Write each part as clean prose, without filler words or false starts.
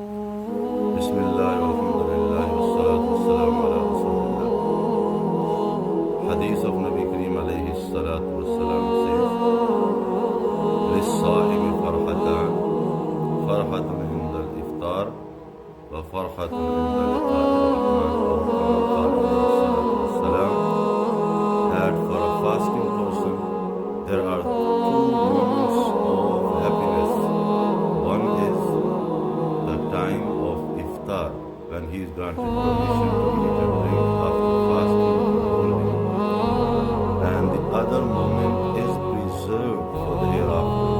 Bismillah, alhamdulillah, wassalatu wassalamu ala rasulillah. Hadith of Nabi Kareem alayhi salatu wassalam says, لِلصَّائِمِ فَرْحَتَانِ فَرْحَةٌ عِنْدَ الْإِفْطَارِ وَفَرْحَةٌ عِنْدَ لِقَاءِ الرَّحْمَنِ أو كما قال عليه الصلاة والسلام. That for a fasting person there are two moments of happiness. One is the time of iftar, when he is granted permission to eat and drink after fasting for the whole day. And the other moment is reserved for the hereafter,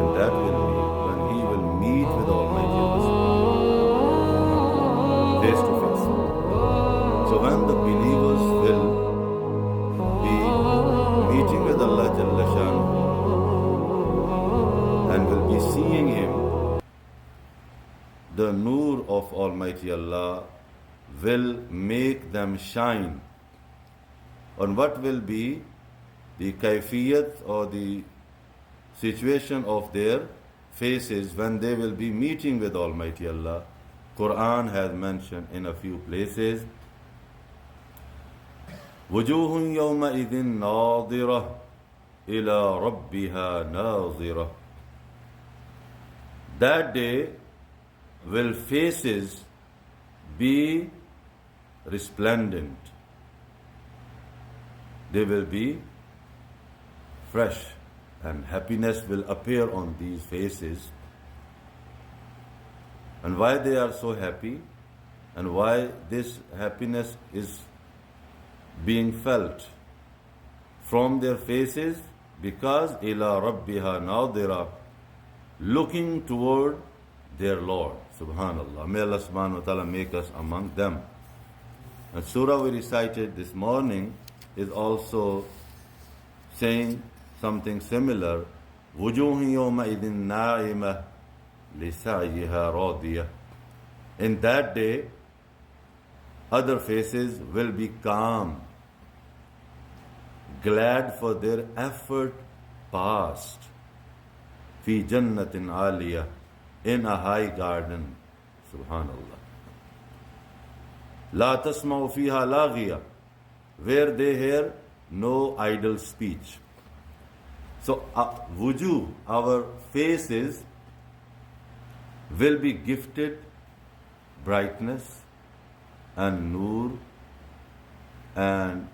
and that will be when he will meet with Almighty Allah face to face. So when the believers will be meeting with Allah Jalla Shanuhu and will be seeing Him, the Noor of Almighty Allah will make them shine. On what will be the kayfiyat or the situation of their faces when they will be meeting with Almighty Allah. Quran has mentioned in a few places, وُجُوهٌ يَوْمَئِذٍ نَاظِرَةٌ إِلَىٰ رَبِّهَا نَاظِرَةٌ. That day will faces be resplendent. They will be fresh, and happiness will appear on these faces. And why they are so happy, and why this happiness is being felt from their faces? Because ila rabbiha nadira, looking toward their Lord. Subhanallah. May Allah subhanahu wa ta'ala make us among them. And surah we recited this morning is also saying something similar. وُجُوهٌ يَوْمَئِذٍ نَاعِمَةٌ لِسَعْيِهَا رَاضِيَةٌ. In that day, other faces will be calm, glad for their effort past. فِي جَنَّةٍ عَالِيَةٍ, in a high garden. Subhanallah. La tasma'u fiha laghiya, where they hear no idle speech. So wujuh, our faces, will be gifted brightness and noor, and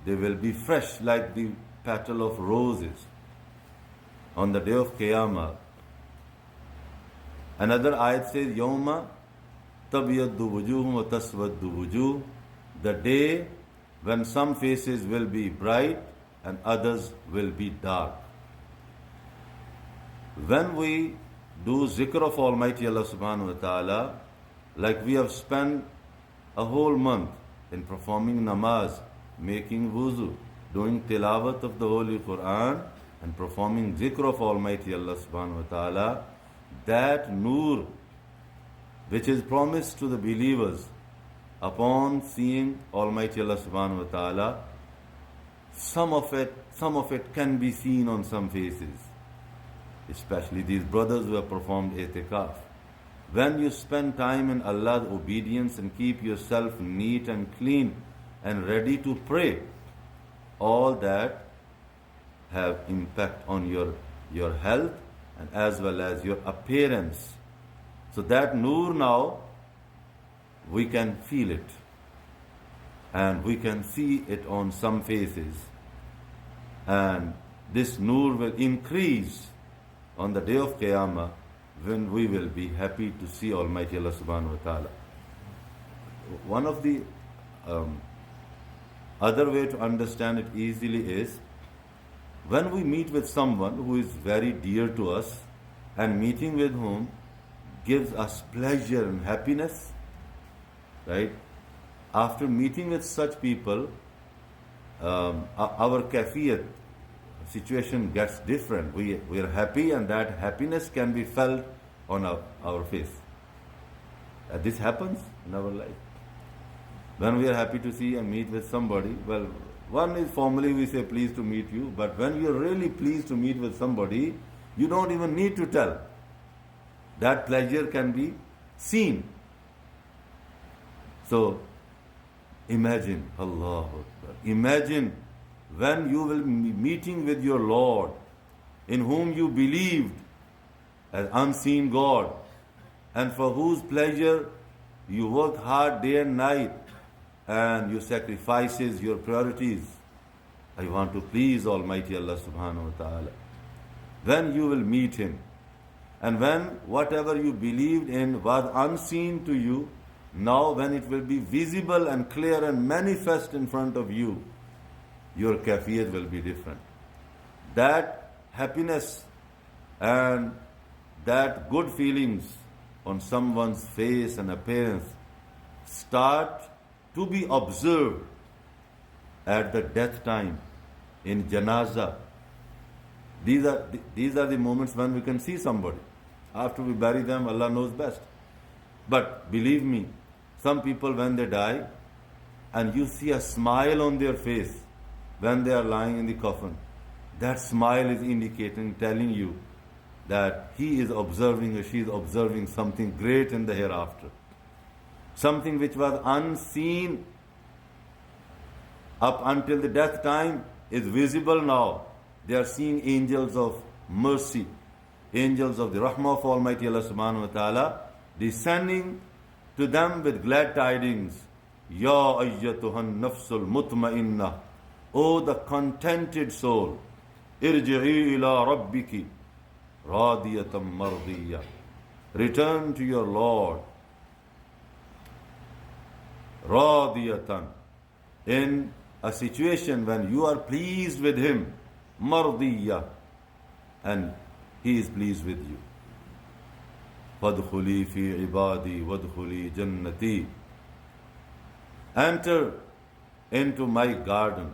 they will be fresh like the petal of roses on the day of Qiyamah. Another ayat says, Yawma tabyaddu wujuhum wa taswaddu wujuh, the day when some faces will be bright and others will be dark. When we do zikr of Almighty Allah subhanahu wa ta'ala, like we have spent a whole month in performing namaz, making wuzu, doing tilawat of the Holy Quran, and performing zikr of Almighty Allah subhanahu wa ta'ala, that noor which is promised to the believers upon seeing Almighty Allah subhanahu wa ta'ala, some of it can be seen on some faces, especially these brothers who have performed itikaf. When you spend time in Allah's obedience and keep yourself neat and clean and ready to pray, all that have impact on your health and as well as your appearance. So that noor now, we can feel it and we can see it on some faces. And this noor will increase on the day of Qiyamah, when we will be happy to see Almighty Allah subhanahu wa ta'ala. One of the other way to understand it easily is, when we meet with someone who is very dear to us, and meeting with whom gives us pleasure and happiness, right? After meeting with such people, our kafiyat situation gets different. We are happy, and that happiness can be felt on our face. This happens in our life. When we are happy to see and meet with somebody, well, one is formally we say pleased to meet you, but when you are really pleased to meet with somebody, you don't even need to tell. That pleasure can be seen. So imagine, Allah Akbar, imagine when you will be meeting with your Lord, in whom you believed as unseen God, and for whose pleasure you work hard day and night, and you sacrifices your priorities. I want to please Almighty Allah subhanahu wa ta'ala. When you will meet Him, and when whatever you believed in was unseen to you, now when it will be visible and clear and manifest in front of you, your kafiyat will be different. That happiness and that good feelings on someone's face and appearance start to be observed at the death time in janaza. These are the moments when we can see somebody. After we bury them, Allah knows best. But believe me, some people when they die and you see a smile on their face when they are lying in the coffin, that smile is indicating, telling you that he is observing or she is observing something great in the hereafter. Something which was unseen up until the death time is visible now. They are seeing angels of mercy, angels of the rahmah of Almighty Allah subhanahu wa ta'ala descending to them with glad tidings. Ya ayyatuhan nafsul mutma'inna, O the contented soul, irji'i ila rabbiki radiyatam mardiyya, return to your Lord radiyatan, in a situation when you are pleased with Him, mardiyya, and He is pleased with you. Fadkhuli fi ibadi wadkhuli jannati, enter into my garden,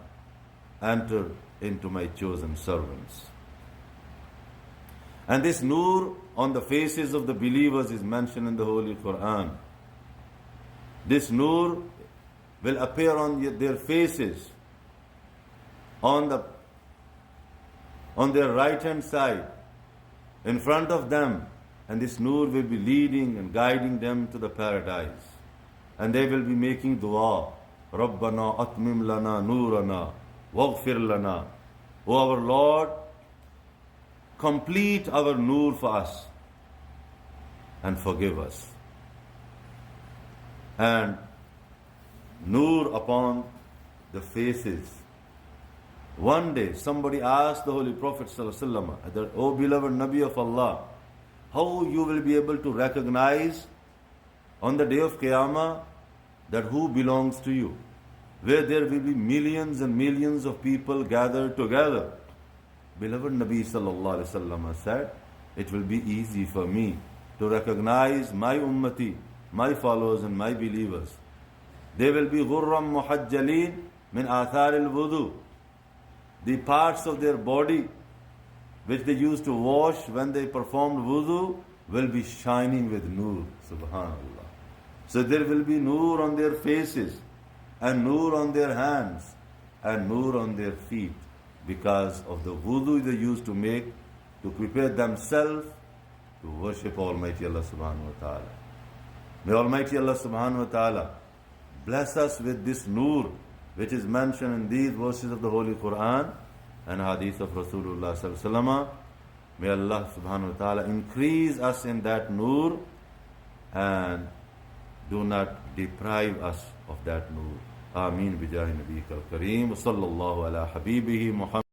enter into my chosen servants. And this nur on the faces of the believers is mentioned in the Holy Quran. This nur will appear on their faces, on their right hand side, in front of them, and this nur will be leading and guiding them to the paradise. And they will be making dua, Rabbana atmim lana nurana waghfir lana. O our Lord, complete our nur for us and forgive us. And nur upon the faces. One day somebody asked the Holy Prophet ﷺ that, O beloved Nabi of Allah, how you will be able to recognize on the day of Qiyamah that who belongs to you, where there will be millions and millions of people gathered together. Beloved Nabi sallallahu alaihi wasallam said, it will be easy for me to recognize my ummati, my followers and my believers. They will be ghurram muhajjalin min athar al-wudu. The parts of their body which they used to wash when they performed wudu will be shining with nur. Subhanallah. So there will be nur on their faces and nur on their hands and nur on their feet because of the wudu they used to make to prepare themselves to worship Almighty Allah subhanahu wa ta'ala. May Almighty Allah subhanahu wa ta'ala bless us with this nur which is mentioned in these verses of the Holy Quran and hadith of Rasulullah sallallahu alaihi wasallam. May Allah subhanahu wa ta'ala increase us in that nur and do not deprive us of that nur. Ameen bijahi nabiyika al-kareem. Wa sallallahu ala habibihi Muhammad.